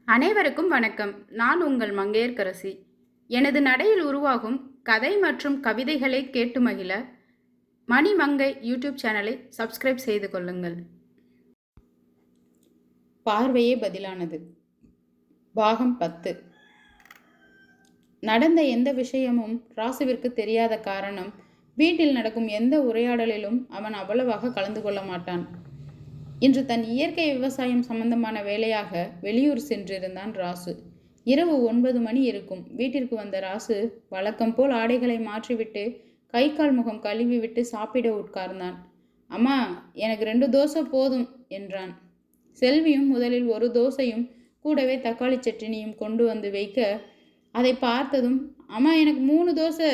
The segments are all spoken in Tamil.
அனைவருக்கும் வணக்கம். நான் உங்கள் மங்கையர்க்கரசி. எனது நடையில் உருவாகும் கதை மற்றும் கவிதைகளை கேட்டு மகிழ மணி மங்கை யூடியூப் சேனலை சப்ஸ்கிரைப் செய்து கொள்ளுங்கள். பார்வையே பதிலானது. பாகம் 10. நடந்த எந்த விஷயமும் ராசுவிற்கு தெரியாத காரணம், வீட்டில் நடக்கும் எந்த உரையாடலிலும் அவன் அவ்வளவாக கலந்து கொள்ள மாட்டான். இன்று தன் இயற்கை விவசாயம் சம்பந்தமான வேலையாக வெளியூர் சென்றிருந்தான் ராசு. இரவு 9 மணி இருக்கும். வீட்டிற்கு வந்த ராசு வழக்கம் போல் ஆடைகளை மாற்றிவிட்டு கை கால் முகம் கழுவி விட்டு சாப்பிட உட்கார்ந்தான். அம்மா, எனக்கு 2 தோசை போதும் என்றான். செல்வியும் முதலில் 1 தோசையும் கூடவே தக்காளி சட்னியும் கொண்டு வந்து வைக்க, அதை பார்த்ததும் அம்மா எனக்கு 3 தோசை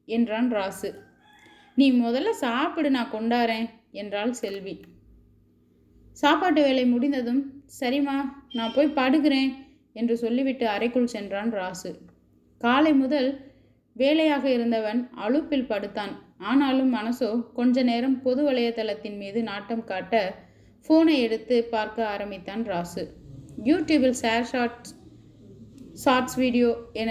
என்றான் ராசு. நீ முதல்ல சாப்பிடு, நான் கொண்டாரேன் என்றாள் செல்வி. சாப்பாட்டு வேலை முடிந்ததும் சரிம்மா, நான் போய் படுக்கிறேன் என்று சொல்லிவிட்டு அறைக்குள் சென்றான் ராசு. காலை முதல் வேலையாக இருந்தவன் அலுப்பில் படுத்தான். ஆனாலும் மனசோ கொஞ்ச நேரம் பொது வலைத்தளத்தின் மீது நாட்டம் காட்ட ஃபோனை எடுத்து பார்க்க ஆரம்பித்தான் ராசு. யூடியூபில் ஷார்ட்ஸ் வீடியோ என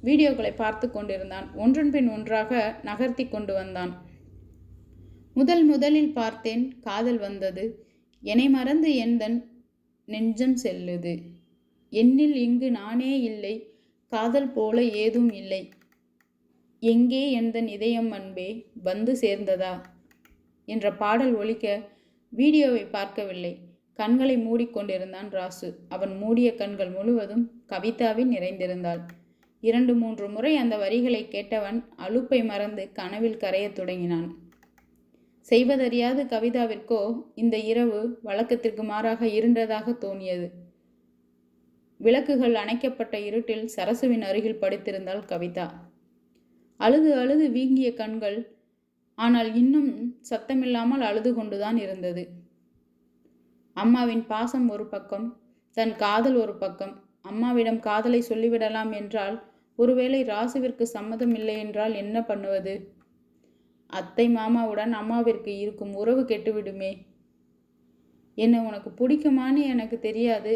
வீடியோக்களை பார்த்து கொண்டிருந்தான். ஒன்றன் பின் ஒன்றாக நகர்த்தி கொண்டு வந்தான். முதலில் பார்த்தேன், காதல் வந்தது. என்னை மறந்து எந்தன் நெஞ்சம் செல்லுது. என்னில் இங்கு நானே இல்லை, காதல் போல ஏதும் இல்லை. எங்கே எந்தன் இதயம் அன்பே வந்து சேர்ந்ததா என்ற பாடல் ஒலிக்க வீடியோவை பார்க்கவில்லை. கண்களை மூடிக்கொண்டிருந்தான் ராசு. அவன் மூடிய கண்கள் முழுவதும் கவிதாவில் நிறைந்திருந்தாள். 2-3 முறை அந்த வரிகளை கேட்டவன் அலுப்பை மறந்து கனவில் கரையத் தொடங்கினான். செய்வதறியாது கவிதாவிற்கோ இந்த இரவு வழக்கத்திற்கு மாறாக இருண்டதாக தோணியது. விளக்குகள் அணைக்கப்பட்ட இருட்டில் சரசுவின் அருகில் படுத்திருந்தாள் கவிதா. அழுது அழுது வீங்கிய கண்கள், ஆனால் இன்னும் சத்தமில்லாமல் அழுது கொண்டுதான் இருந்தது. அம்மாவின் பாசம் ஒரு பக்கம், தன் காதல் ஒரு பக்கம். அம்மாவிடம் காதலை சொல்லிவிடலாம் என்றால், ஒருவேளை ராசுவிற்கு சம்மதம் இல்லை என்றால் என்ன பண்ணுவது? அத்தை மாமாவுடன் அம்மாவிற்கு இருக்கும் உறவு கெட்டுவிடுமே. என்னை உனக்கு பிடிக்குமான்னு எனக்கு தெரியாது,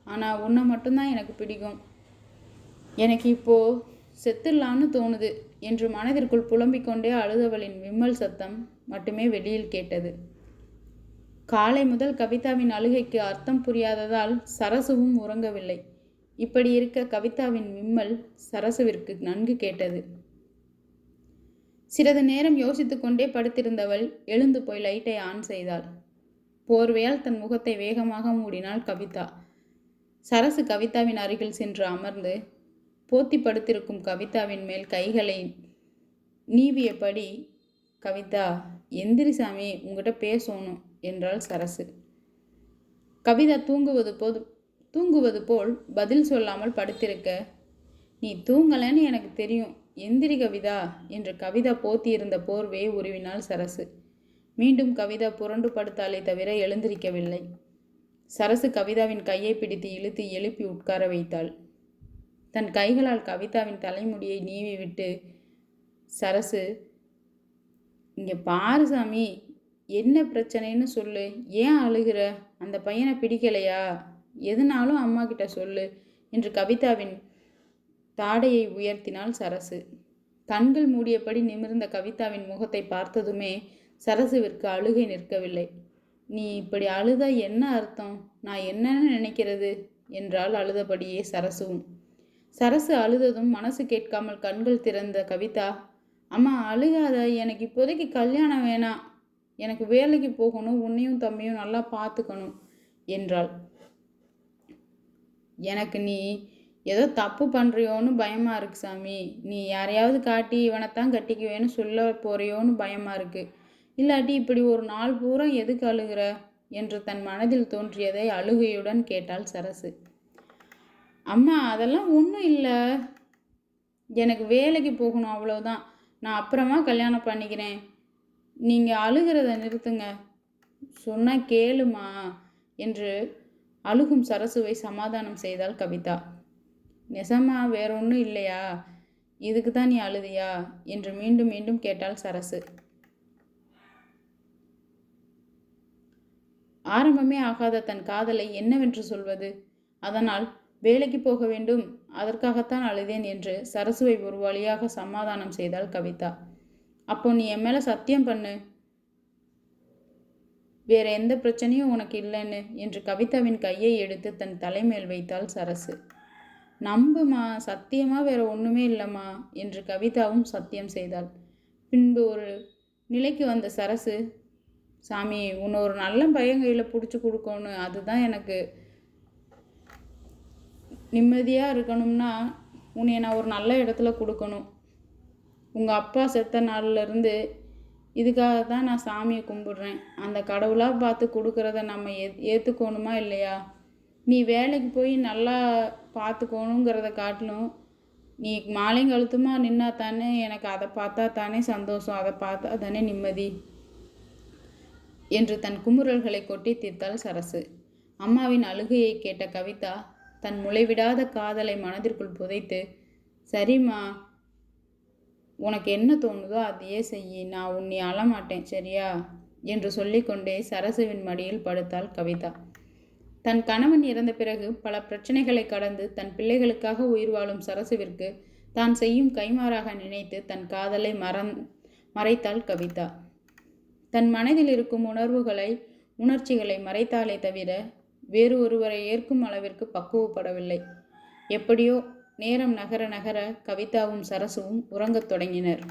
ஆனால் உன்னை மட்டும்தான் எனக்கு பிடிக்கும். எனக்கு இப்போ செத்துடலான்னு தோணுது என்று மனதிற்குள் புலம்பிக் கொண்டே அழுதவளின் விம்மல் சத்தம் மட்டுமே வெளியில் கேட்டது. காலை முதல் கவிதாவின் அழுகைக்கு அர்த்தம் புரியாததால் சரசுவும் உறங்கவில்லை. இப்படி இருக்க கவிதாவின் விம்மல் சரசுவிற்கு நன்கு கேட்டது. சிறிது நேரம் யோசித்து கொண்டே படுத்திருந்தவள் எழுந்து போய் லைட்டை ஆன் செய்தாள். போர்வையால் தன் முகத்தை வேகமாக மூடினாள் கவிதா. சரசு கவிதாவின் அருகில் சென்று அமர்ந்து போத்தி படுத்திருக்கும் கவிதாவின் மேல் கைகளை நீவியபடி, கவிதா எந்திரி சாமி, உங்ககிட்ட பேசணும் என்றாள் சரசு. கவிதா தூங்குவது போல் பதில் சொல்லாமல் படுத்திருக்க, நீ தூங்கலன்னு எனக்கு தெரியும், எந்திரி கவிதா என்று கவிதா போத்தியிருந்த போர்வையை உருவினாள் சரசு. மீண்டும் கவிதா புரண்டு படுத்தாலே தவிர எழுந்திருக்கவில்லை. சரசு கவிதாவின் கையை பிடித்து இழுத்து எழுப்பி உட்கார வைத்தாள். தன் கைகளால் கவிதாவின் தலைமுடியை நீவி விட்டு, சரசு, இங்கே பாரு சாமி, என்ன பிரச்சனைன்னு சொல்லு, ஏன் அழுகிற, அந்த பையனை பிடிக்கலையா, எதுனாலும் அம்மா கிட்ட சொல்லு என்று கவிதாவின் தாடையை உயர்த்தினாள் சரசு. கண்கள் மூடியபடி நிமிர்ந்த கவிதாவின் முகத்தை பார்த்ததுமே சரசுவிற்கு அழுகை நிற்கவில்லை. நீ இப்படி அழுதா என்ன அர்த்தம், நான் என்னன்னு நினைக்கிறது என்றால் அழுதபடியே சரசுவும். சரசு அழுததும் மனசு கேட்காமல் கண்கள் திறந்த கவிதா, அம்மா அழுகாத, எனக்கு இப்போதைக்கு கல்யாணம் வேணாம், எனக்கு வேலைக்கு போகணும், உன்னையும் தம்பியும் நல்லா பார்த்துக்கணும் என்றாள். எனக்கு நீ ஏதோ தப்பு பண்ணுறியோன்னு பயமாக இருக்கு சாமி. நீ யாரையாவது காட்டி இவனைத்தான் கட்டிக்குவேன்னு சொல்ல போறியோன்னு பயமாக இருக்கு. இல்லாட்டி இப்படி ஒரு நாள் பூரா எதுக்கு அழுகிற என்று தன் மனதில் தோன்றியதை அழுகையுடன் கேட்டாள் சரசு. அம்மா, அதெல்லாம் ஒன்றும் இல்லை, எனக்கு வேலைக்கு போகணும், அவ்வளோதான், நான் அப்புறமா கல்யாணம் பண்ணிக்கிறேன், நீங்கள் அழுகிறத நிறுத்துங்க, சொன்னால் கேளுமா என்று அழுகும் சரசுவை சமாதானம் செய்தாள் கவிதா. நெசமா வேற ஒன்றும் இல்லையா, இதுக்கு தான் நீ அழுதியா என்று மீண்டும் மீண்டும் கேட்டாள் சரசு. ஆரம்பமே ஆகாத தன் காதலை என்னவென்று சொல்வது? அதனால் வேலைக்கு போக வேண்டும், அதற்காகத்தான் அழுதேன் என்று சரசுவை ஒரு வழியாக சமாதானம் செய்தாள் கவிதா. அப்போ நீ என் மேலே சத்தியம் பண்ணு, வேற எந்த பிரச்சனையும் உனக்கு இல்லைன்னு என்று கவிதாவின் கையை எடுத்து தன் தலைமேல் வைத்தாள் சரசு. நம்புமா, சத்தியமா வேற ஒன்றுமே இல்லைம்மா என்று கவிதாவும் சத்தியம் செய்தாள். பின்பு ஒரு நிலைக்கு வந்த சரசு, சாமி உன்னை ஒரு நல்ல பையன் கையில் பிடிச்சி கொடுக்கணும், அதுதான் எனக்கு நிம்மதியாக இருக்கணும்னா உன்னை நான் ஒரு நல்ல இடத்துல கொடுக்கணும். உங்கள் அப்பா செத்த நாள்லேருந்து இதுக்காக தான் நான் சாமியை கும்பிடுறேன். அந்த கடவுளாக பார்த்து கொடுக்குறத நம்ம ஏற்றுக்கணுமா இல்லையா? நீ வேலைக்கு போய் நல்லா பார்த்துக்கணுங்கிறத காட்டிலும் நீ மாலைங்கழுத்துமா நின்னா தானே எனக்கு அதை பார்த்தா தானே சந்தோஷம், அதை பார்த்தா தானே நிம்மதி என்று தன் குமுறல்களை கொட்டி தீர்த்தாள் சரசு. அம்மாவின் அழுகையை கேட்ட கவிதா தன் முளைவிடாத காதலை மனதிற்குள் புதைத்து, சரிம்மா, உனக்கு என்ன தோணுதோ அதையே செய்யி, நான் உன்னை அழமாட்டேன் சரியா என்று சொல்லிக்கொண்டே சரசுவின் மடியில் படுத்தாள் கவிதா. தன் கணவன் இறந்த பிறகு பல பிரச்சனைகளை கடந்து தன் பிள்ளைகளுக்காக உயிர் வாழும் சரசுவிற்கு தான் செய்யும் கைமாறாக நினைத்து தன் காதலை மறைத்தாள் கவிதா. தன் மனதில் இருக்கும் உணர்ச்சிகளை மறைத்தாலே தவிர வேறு ஒருவரை ஏற்கும் அளவிற்கு பக்குவப்படவில்லை. எப்படியோ நேரம் நகர நகர கவிதாவும் சரசுவும் உறங்கத் தொடங்கினர்.